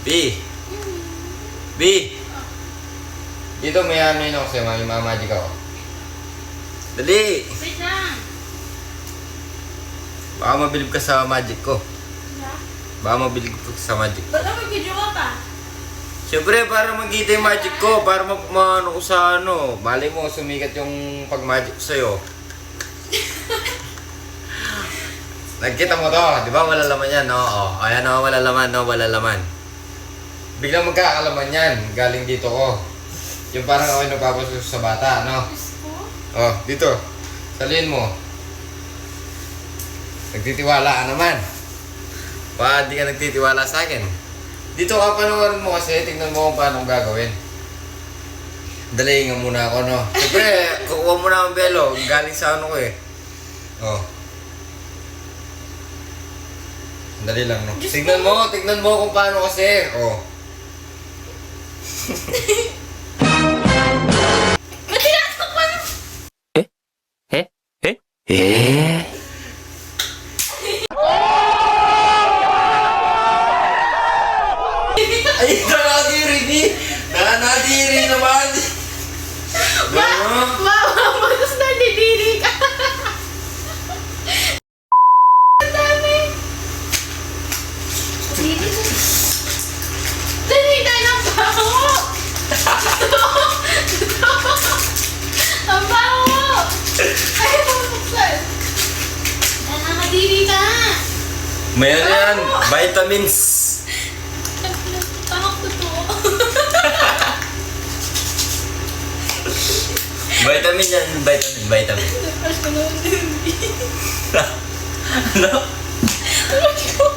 B. B. Dito may ano yun ako sa'yo, may magic ako. Dali! Wait lang. Baka mabilib ka sa magic ko. Wala. Baka mabilib ka sa magic. Ba't ako video ka pa? Siyempre, para magkita yung magic ko, para ano ko sa ano. Malay mo, sumikat yung pag-magic ko sa'yo. Nagkita mo to, di ba? Wala laman yan, no? O, ayan o, wala laman, no? Wala laman. Biglang magkakalaman yan, galing dito ko. Yung parang ako yung nagpapasuso sa bata, no? Oh, dito. Salihin mo. Nagtitiwala ka naman. Baka di ka nagtitiwala sa akin. Dito ka panoorin mo kasi, tingnan mo kung paano gagawin. Dalayin nga muna ako, no? Siyempre, kukuha mo na ang belo. Galing sa ano ko eh. Oh. Dali lang, no? Tignan mo kung paano kasi. Oh. Ba't tinatak pa na? Ay, nakadiri ni! Nakadiri naman! Matos na didiri ka. Ang dami. Dali ka ng baho. Ang baho. Ay, buksan. Nakadiri ka. Mayroon yan! Vitamins! Tahok ko to. Vitamin yan! Vitamin! Nagpas ko naman din. Ano? Ano ko?